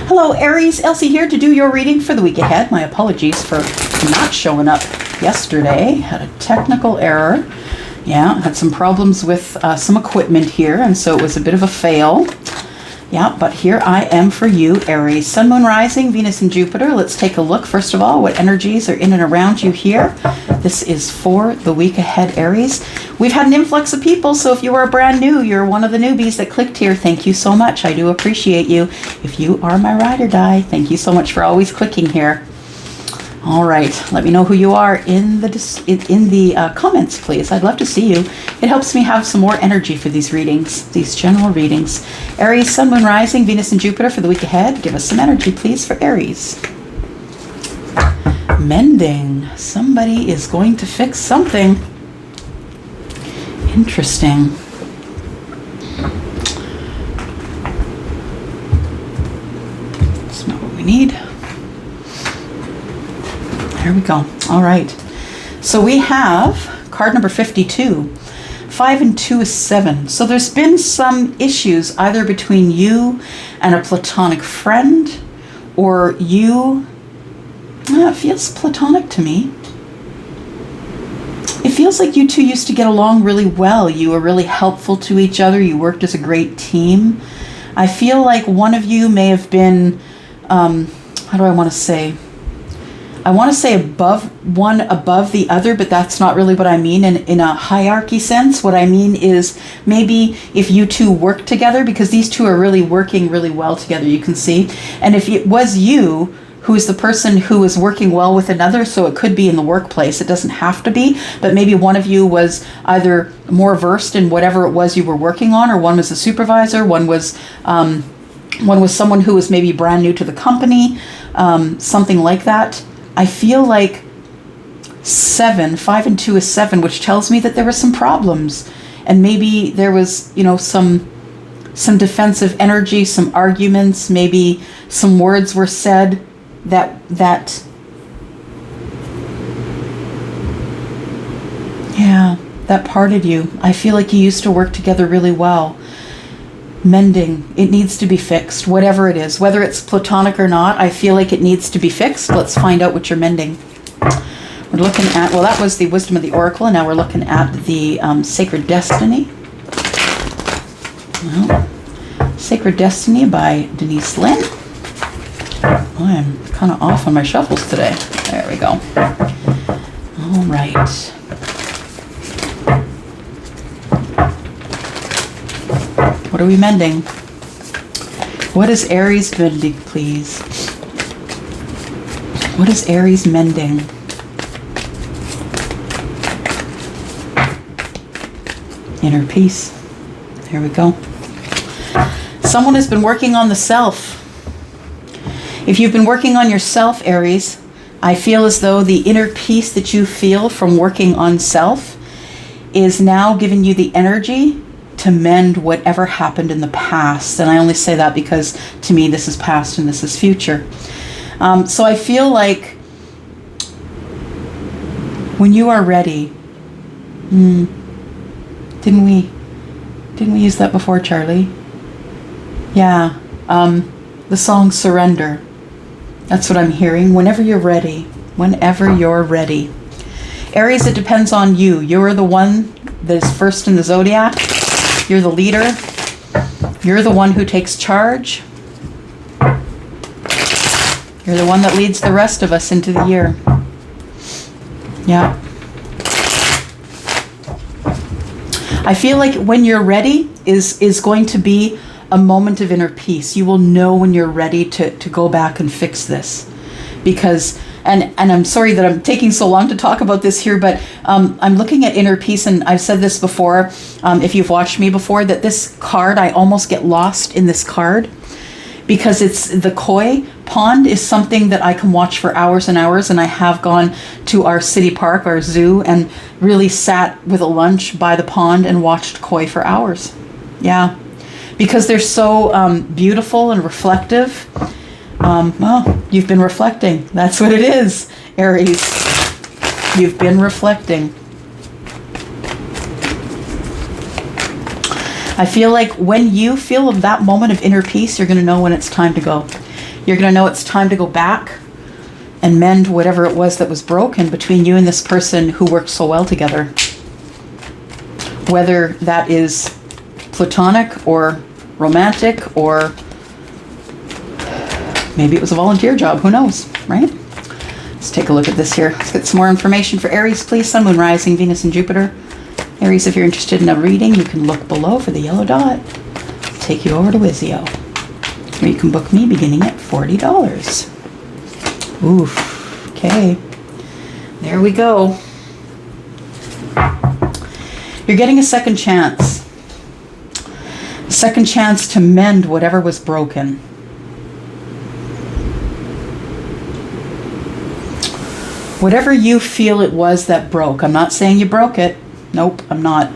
Hello, Aries. Elsie here to do your reading for the week ahead. My apologies for not showing up yesterday. Had a technical error. Yeah, had some problems with some equipment here, and so it was a bit of a fail. Yeah, but here I am for you, Aries. Sun, Moon, Rising, Venus, and Jupiter. Let's take a look, first of all, what energies are in and around you here. This is for the week ahead, Aries. We've had an influx of people, so if you are brand new, you're one of the newbies that clicked here, thank you so much. I do appreciate you. If you are my ride or die, thank you so much for always clicking here. All right, let me know who you are in the comments, please. I'd love to see you. It helps me have some more energy for these readings, these general readings. Aries, Sun, Moon, Rising, Venus, and Jupiter for the week ahead. Give us some energy, please, for Aries. Mending. Somebody is going to fix something. Interesting. That's not what we need. There we go. All right. So we have card number 52. 5 and 2 is 7. So there's been some issues either between you and a platonic friend, or you, it feels platonic to me. It feels like you two used to get along really well. You were really helpful to each other. You worked as a great team. I feel like one of you may have been, how do I want to say? I want to say above the other, but that's not really what I mean in a hierarchy sense. What I mean is maybe if you two work together, because these two are really working really well together, you can see. And if it was you who is the person who is working well with another, so it could be in the workplace, it doesn't have to be, but maybe one of you was either more versed in whatever it was you were working on, or one was a supervisor, one was someone who was maybe brand new to the company, something like that. I feel like 5 and 2 is 7, which tells me that there were some problems, and maybe there was, some defensive energy, some arguments, maybe some words were said that parted you. I feel like you used to work together really well. Mending, it needs to be fixed, whatever it is, whether it's platonic or not. I feel like it needs to be fixed. Let's find out what you're mending. We're looking at, well, that was the Wisdom of the Oracle, and now we're looking at the Sacred Destiny. Well, Sacred Destiny by Denise Lynn. Oh, I'm kind of off on my shuffles today. There we go. All right. What are we mending? What is Aries mending, please? What is Aries mending? Inner peace. There we go. Someone has been working on the self. If you've been working on yourself, Aries, I feel as though the inner peace that you feel from working on self is now giving you the energy to mend whatever happened in the past. And I only say that because to me this is past and this is future. So I feel like when you are ready, didn't we use that before, Charlie? Yeah, the song Surrender. That's what I'm hearing. Whenever you're ready. Whenever you're ready. Aries, it depends on you. You're the one that is first in the zodiac. You're the leader. You're the one who takes charge. You're the one that leads the rest of us into the year. Yeah. I feel like when you're ready is going to be a moment of inner peace. You will know when you're ready to go back and fix this. Because, and I'm sorry that I'm taking so long to talk about this here, but I'm looking at inner peace, and I've said this before, if you've watched me before, that this card, I almost get lost in this card, because it's the koi pond is something that I can watch for hours and hours, and I have gone to our city park, our zoo, and really sat with a lunch by the pond and watched koi for hours. Yeah, because they're so beautiful and reflective. Well, you've been reflecting. That's what it is, Aries. You've been reflecting. I feel like when you feel of that moment of inner peace, you're going to know when it's time to go. You're going to know it's time to go back and mend whatever it was that was broken between you and this person who worked so well together. Whether that is platonic or romantic, or maybe it was a volunteer job, who knows, right? Let's take a look at this here. Let's get some more information for Aries, please. Sun, Moon, Rising, Venus, and Jupiter. Aries, if you're interested in a reading, you can look below for the yellow dot. I'll take you over to Wizio, where you can book me beginning at $40. Oof. Okay. There we go. You're getting a second chance. A second chance to mend whatever was broken. Whatever you feel it was that broke. I'm not saying you broke it. Nope, I'm not.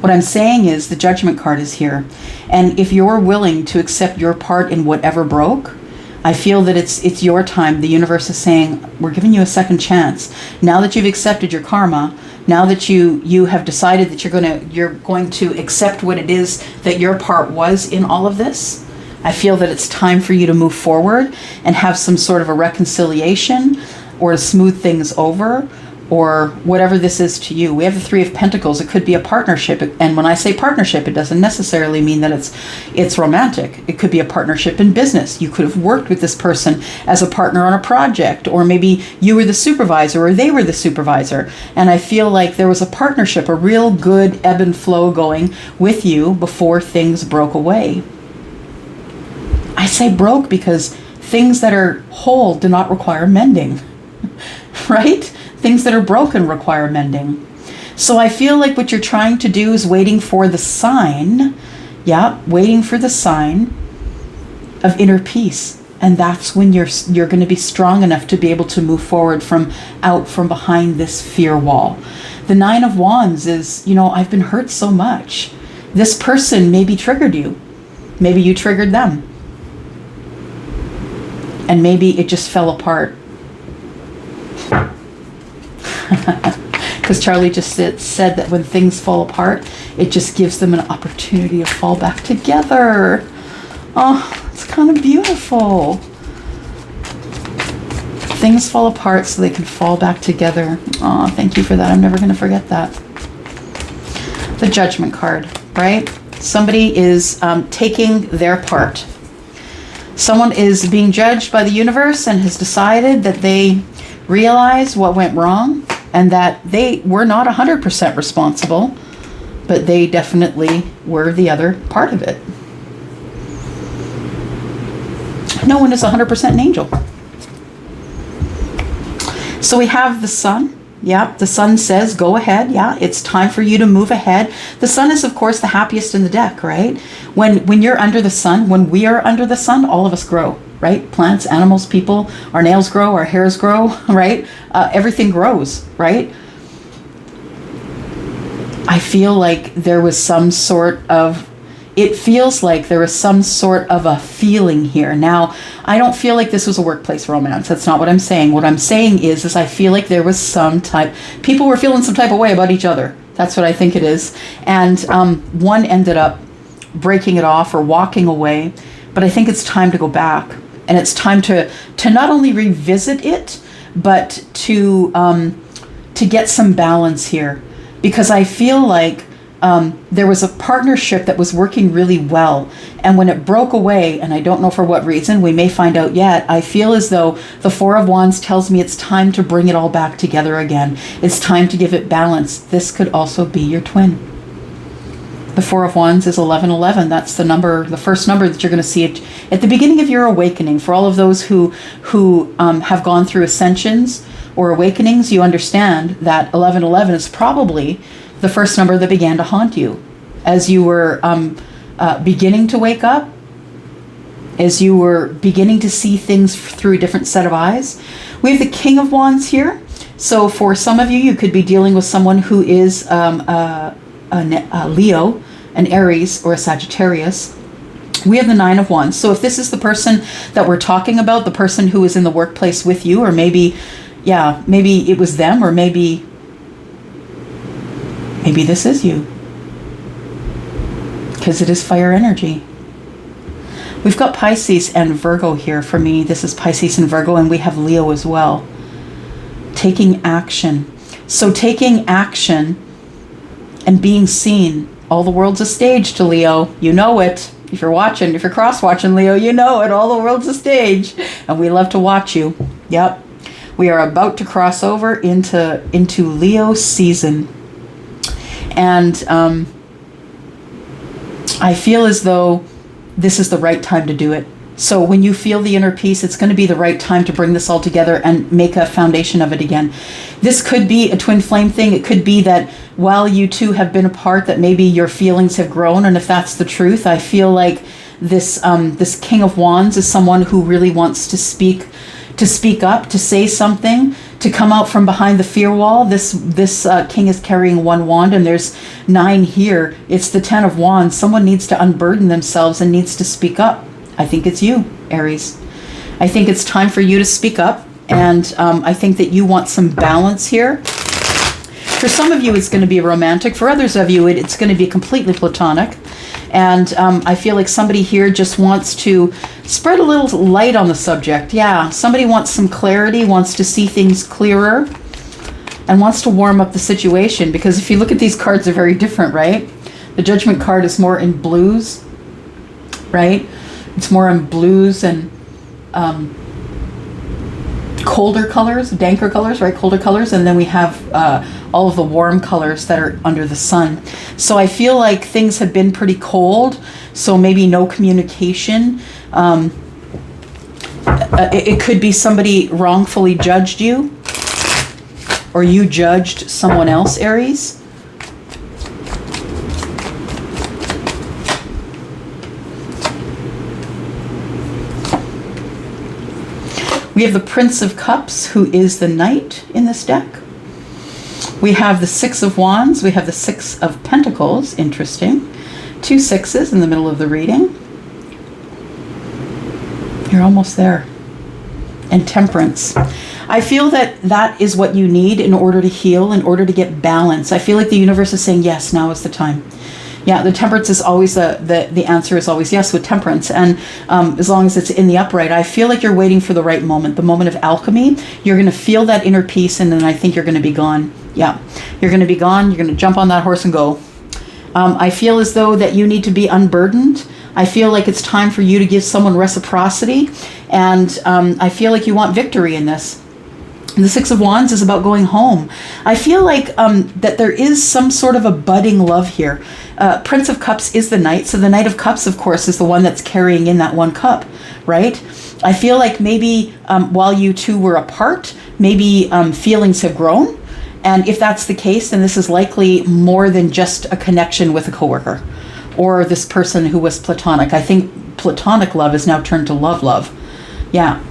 What I'm saying is the Judgment card is here. And if you're willing to accept your part in whatever broke, I feel that it's your time. The universe is saying, we're giving you a second chance. Now that you've accepted your karma, now that you have decided that you're going to accept what it is that your part was in all of this, I feel that it's time for you to move forward and have some sort of a reconciliation, or to smooth things over, or whatever this is to you. We have the Three of Pentacles. It could be a partnership. And when I say partnership, it doesn't necessarily mean that it's romantic. It could be a partnership in business. You could have worked with this person as a partner on a project, or maybe you were the supervisor or they were the supervisor. And I feel like there was a partnership, a real good ebb and flow going with you before things broke away. I say broke because things that are whole do not require mending, right? Things that are broken require mending. So I feel like what you're trying to do is waiting for the sign. Yeah, waiting for the sign of inner peace. And that's when you're going to be strong enough to be able to move forward from behind this fear wall. The Nine of Wands is, I've been hurt so much. This person maybe triggered you. Maybe you triggered them. And maybe it just fell apart. Because Charlie just said that when things fall apart, it just gives them an opportunity to fall back together. Oh, it's kind of beautiful. Things fall apart so they can fall back together. Oh, thank you for that. I'm never going to forget that. The Judgment card, right? Somebody is taking their part. Someone is being judged by the universe and has decided that they realized what went wrong, and that they were not 100% responsible, but they definitely were the other part of it. No one is 100% an angel. So we have the Sun. Yeah, the Sun says, go ahead. Yeah, it's time for you to move ahead. The Sun is, of course, the happiest in the deck, right? When you're under the Sun, when we are under the Sun, all of us grow, right? Plants, animals, people, our nails grow, our hairs grow, right? Everything grows, right? I feel like there was some sort of, it feels like there was some sort of a feeling here. Now, I don't feel like this was a workplace romance. That's not what I'm saying. What I'm saying is I feel like there was some type, people were feeling some type of way about each other. That's what I think it is. And one ended up breaking it off or walking away. But I think it's time to go back. And it's time to not only revisit it, but to get some balance here. Because I feel like there was a partnership that was working really well. And when it broke away, and I don't know for what reason, we may find out yet, I feel as though the Four of Wands tells me it's time to bring it all back together again. It's time to give it balance. This could also be your twin. The Four of Wands is 1111. That's the number, the first number that you're going to see at the beginning of your awakening. For all of those who have gone through ascensions or awakenings, you understand that 1111 is probably the first number that began to haunt you as you were beginning to wake up, as you were beginning to see things through a different set of eyes. We have the King of Wands here. So for some of you, you could be dealing with someone who is a Leo, an Aries, or a Sagittarius. We have the Nine of Wands. So if this is the person that we're talking about, the person who is in the workplace with you, or maybe it was them, or maybe this is you, because it is fire energy. We've got Pisces and Virgo here. For me, this is Pisces and Virgo, and we have Leo as well. Taking action. So taking action and being seen. All the world's a stage to Leo. You know it. If you're watching, if you're cross-watching Leo, you know it. All the world's a stage. And we love to watch you. Yep. We are about to cross over into Leo season. And I feel as though this is the right time to do it. So when you feel the inner peace, it's going to be the right time to bring this all together and make a foundation of it again. This could be a twin flame thing. It could be that while you two have been apart, that maybe your feelings have grown. And if that's the truth, I feel like this King of Wands is someone who really wants to speak up, to say something, to come out from behind the fear wall. This king is carrying one wand, and there's 9 here. It's the 10 of Wands. Someone needs to unburden themselves and needs to speak up. I think it's you, Aries. I think it's time for you to speak up, and I think that you want some balance here. For some of you, it's going to be romantic. For others of you, it's going to be completely platonic. And I feel like somebody here just wants to spread a little light on the subject. Yeah, somebody wants some clarity, wants to see things clearer, and wants to warm up the situation. Because if you look at these cards, they're very different, right? The Judgment card is more in blues, right? It's more in blues and colder colors, danker colors, right? Colder colors. And then we have all of the warm colors that are under the sun. So I feel like things have been pretty cold. So maybe no communication. It could be somebody wrongfully judged you, or you judged someone else, Aries. We have the Prince of Cups, who is the Knight in this deck. We have the 6 of Wands. We have the 6 of Pentacles. Interesting. 2 6s in the middle of the reading. You're almost there. And Temperance. I feel that that is what you need in order to heal, in order to get balance. I feel like the universe is saying, yes, now is the time. Yeah, the Temperance is always the answer is always yes with Temperance. And as long as it's in the upright, I feel like you're waiting for the right moment, the moment of alchemy. You're going to feel that inner peace, and then I think you're going to be gone. Yeah, you're going to be gone. You're going to jump on that horse and go. I feel as though that you need to be unburdened. I feel like it's time for you to give someone reciprocity. And I feel like you want victory in this. And the 6 of Wands is about going home. I feel like that there is some sort of a budding love here. Prince of Cups is the Knight. So the Knight of Cups, of course, is the one that's carrying in that one cup, right? I feel like maybe while you two were apart, maybe feelings have grown. And if that's the case, then this is likely more than just a connection with a coworker or this person who was platonic. I think platonic love is now turned to love. Yeah,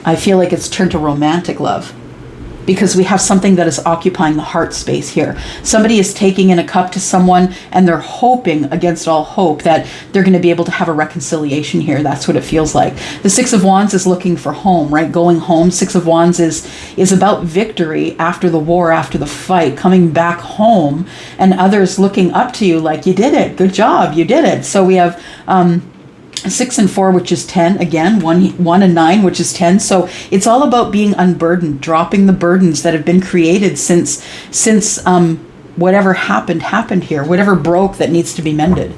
I feel like it's turned to romantic love, because we have something that is occupying the heart space here. Somebody is taking in a cup to someone, and they're hoping against all hope that they're going to be able to have a reconciliation here. That's what it feels like. The 6 of Wands is looking for home, right? Going home. 6 of Wands is about victory after the war, after the fight, coming back home, and others looking up to you like, you did it. Good job. You did it. So we have 6 and 4, which is 10. Again, 1 and 9, which is 10. So it's all about being unburdened, dropping the burdens that have been created since whatever happened here, whatever broke that needs to be mended.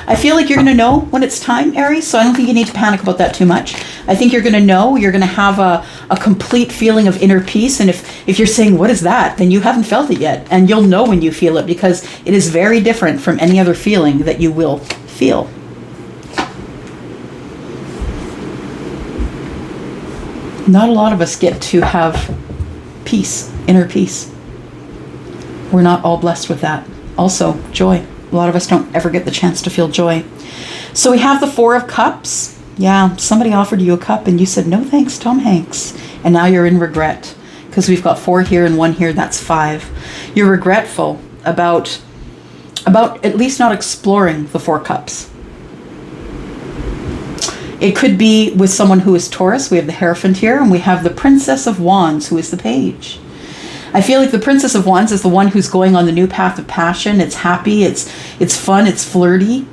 I feel like you're going to know when it's time, Aries, so I don't think you need to panic about that too much. I think you're going to know, you're going to have a complete feeling of inner peace, and if you're saying, what is that, then you haven't felt it yet, and you'll know when you feel it, because it is very different from any other feeling that you will feel. Not a lot of us get to have peace, inner peace. We're not all blessed with that. Also, joy. A lot of us don't ever get the chance to feel joy. So we have the 4 of Cups. Yeah, somebody offered you a cup and you said, no thanks, Tom Hanks. And now you're in regret, because we've got 4 here and 1 here, that's 5. You're regretful about at least not exploring the 4 cups. It could be with someone who is Taurus. We have the Hierophant here, and we have the Princess of Wands, who is the Page. I feel like the Princess of Wands is the one who's going on the new path of passion. It's happy, it's fun, it's flirty.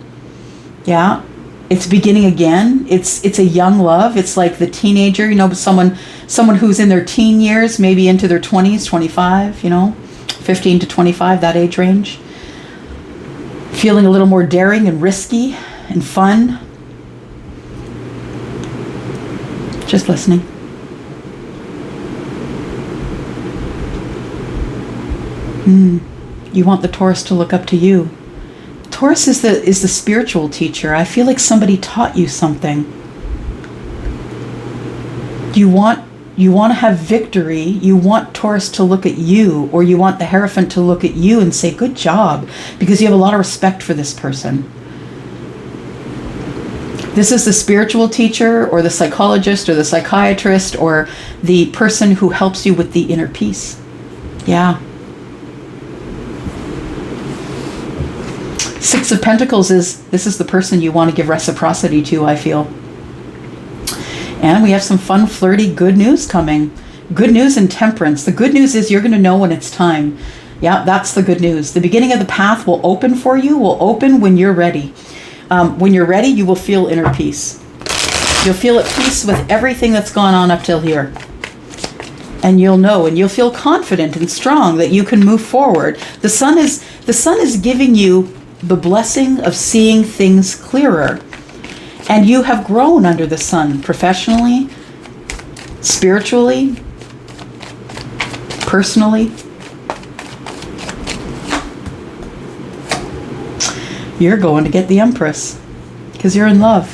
Yeah. It's beginning again. It's a young love. It's like the teenager, someone who's in their teen years, maybe into their 20s, 25, 15 to 25, that age range. Feeling a little more daring and risky and fun. Just listening. You want the Taurus to look up to you. Taurus is the spiritual teacher. I feel like somebody taught you something. You want to have victory. You want Taurus to look at you, or you want the Hierophant to look at you and say, good job, because you have a lot of respect for this person. This is the spiritual teacher, or the psychologist, or the psychiatrist, or the person who helps you with the inner peace. Yeah. Six of Pentacles this is the person you want to give reciprocity to, I feel. And we have some fun, flirty, good news coming. Good news and temperance. The good news is you're going to know when it's time. Yeah, that's the good news. The beginning of the path will open for you, will open when you're ready. When you're ready, you will feel inner peace. You'll feel at peace with everything that's gone on up till here. And you'll know, and you'll feel confident and strong that you can move forward. The sun is giving you the blessing of seeing things clearer. And you have grown under the sun, professionally, spiritually, personally. You're going to get the Empress because you're in love.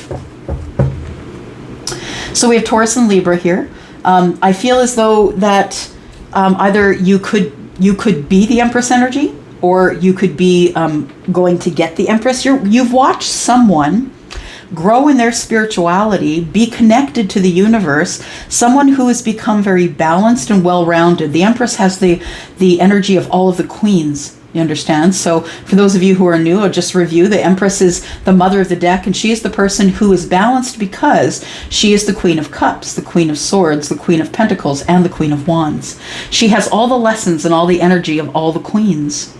So we have Taurus and Libra here. I feel as though that either you could be the Empress energy, or you could be going to get the Empress. You've watched someone grow in their spirituality, be connected to the universe, someone who has become very balanced and well-rounded. The Empress has the energy of all of the queens, you understand? So for those of you who are new, I'll just review. The Empress is the mother of the deck, and she is the person who is balanced because she is the Queen of Cups, the Queen of Swords, the Queen of Pentacles, and the Queen of Wands. She has all the lessons and all the energy of all the queens.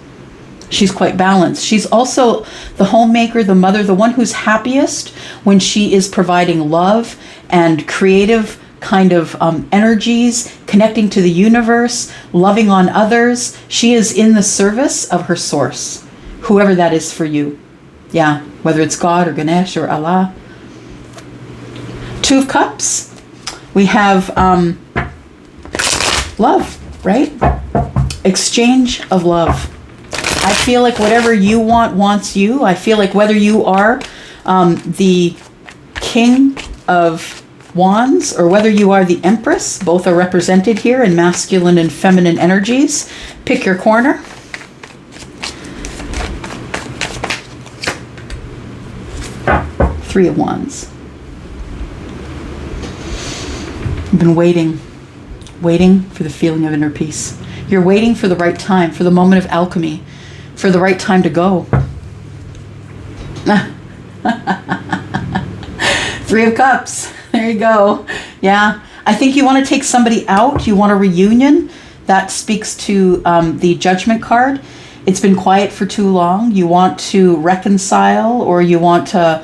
She's quite balanced. She's also the homemaker, the mother, the one who's happiest when she is providing love and creative kind of energies, connecting to the universe, loving on others. She is in the service of her source, whoever that is for you. Yeah, whether it's God or Ganesh or Allah. Two of Cups. We have love, right? Exchange of love. I feel like whatever you want wants you. I feel like whether you are the King of Wands or whether you are the Empress, both are represented here in masculine and feminine energies. Pick your corner. Three of Wands. You've been waiting for the feeling of inner peace. You're waiting for the right time, for the moment of alchemy, for the right time to go. Three of Cups. There you go. Yeah. I think you want to take somebody out. You want a reunion. That speaks to the Judgment card. It's been quiet for too long. You want to reconcile, or you want to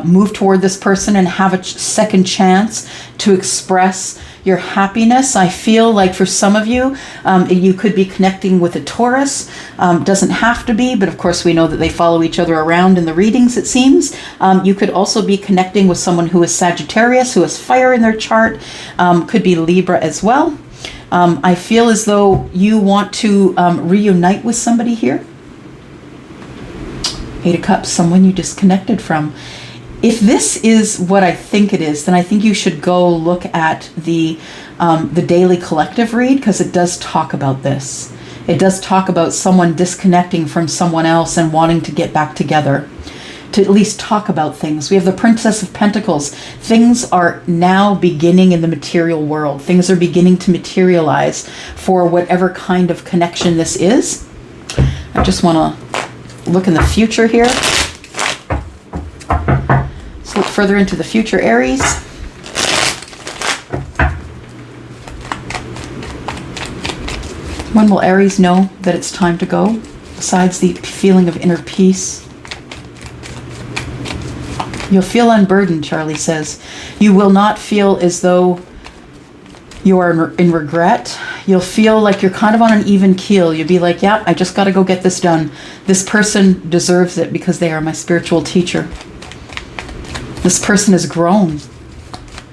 move toward this person and have a second chance to express your happiness. I feel like for some of you, you could be connecting with a Taurus. Doesn't have to be, but of course we know that they follow each other around in the readings, it seems. You could also be connecting with someone who is Sagittarius, who has fire in their chart. Could be Libra as well. I feel as though you want to reunite with somebody here. Eight of Cups, someone you disconnected from. If this is what I think it is, then I think you should go look at the daily collective read, because it does talk about this. It does talk about someone disconnecting from someone else and wanting to get back together, to at least talk about things. We have the Princess of Pentacles. Things are now beginning in the material world. Things are beginning to materialize for whatever kind of connection this is. I just want to look in the future here. Let's look further into the future, Aries. When will Aries know that it's time to go, besides the feeling of inner peace? You'll feel unburdened, Charlie says. You will not feel as though you are in regret. You'll feel like you're kind of on an even keel. You'll be like, yeah, I just got to go get this done. This person deserves it because they are my spiritual teacher. This person has grown.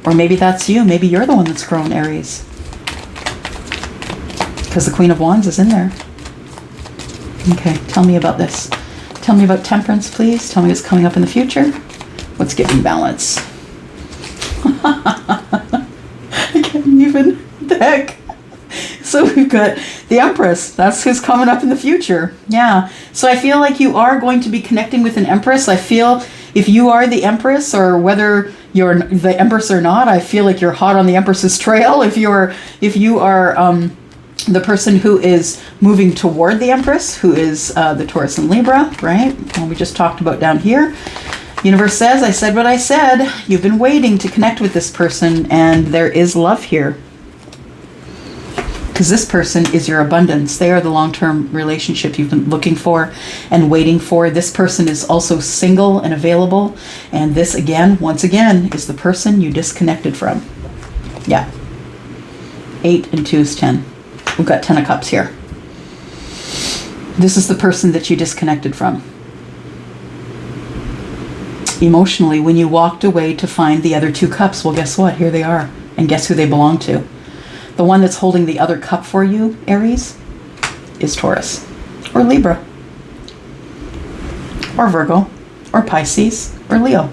Or maybe that's you. Maybe you're the one that's grown, Aries. Because the Queen of Wands is in there. Okay, tell me about this. Tell me about temperance, please. Tell me what's coming up in the future. What's giving balance? I can't even. What the heck? So we've got the Empress. That's who's coming up in the future. Yeah. So I feel like you are going to be connecting with an Empress. I feel if you are the Empress, or whether you're the Empress or not, I feel like you're hot on the Empress's trail. If you are the person who is moving toward the Empress, who is the Taurus and Libra, right? And we just talked about down here. Universe says, I said what I said. You've been waiting to connect with this person, and there is love here. Because this person is your abundance. They are the long-term relationship you've been looking for and waiting for. This person is also single and available. And this, again, once again, is the person you disconnected from. Yeah. 8 and 2 is 10. We've got 10 of Cups here. This is the person that you disconnected from. Emotionally, when you walked away to find the other 2 cups, well, guess what? Here they are. And guess who they belong to? The one that's holding the other cup for you, Aries, is Taurus or Libra or Virgo or Pisces or Leo.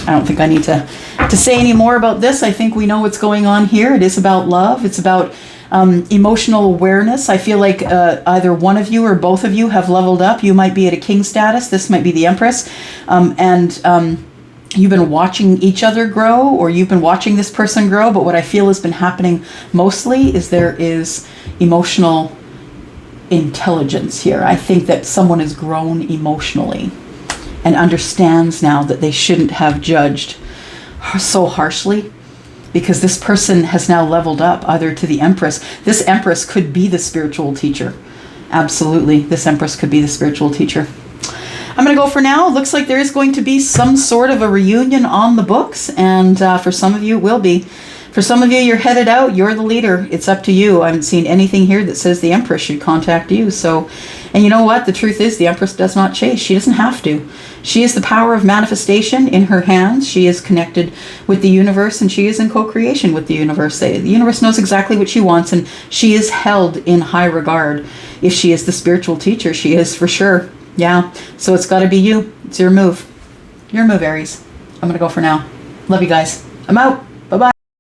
I don't think I need to say any more about this. I think we know what's going on here. It is about love. It's about emotional awareness. I feel like either one of you or both of you have leveled up. You might be at a king status. This might be the Empress. You've been watching each other grow, or you've been watching this person grow. But what I feel has been happening mostly is there is emotional intelligence here. I think that someone has grown emotionally and understands now that they shouldn't have judged so harshly, because this person has now leveled up either to the Empress. This Empress could be the spiritual teacher. Absolutely, this Empress could be the spiritual teacher. I'm going to go for now. It looks like there is going to be some sort of a reunion on the books, and for some of you it will be. For some of you, you're headed out. You're the leader. It's up to you. I haven't seen anything here that says the Empress should contact you. So, and you know what? The truth is the Empress does not chase. She doesn't have to. She has the power of manifestation in her hands. She is connected with the universe, and she is in co-creation with the universe. The universe knows exactly what she wants, and she is held in high regard. If she is the spiritual teacher, she is for sure. Yeah. So it's got to be you. It's your move. Your move, Aries. I'm going to go for now. Love you guys. I'm out.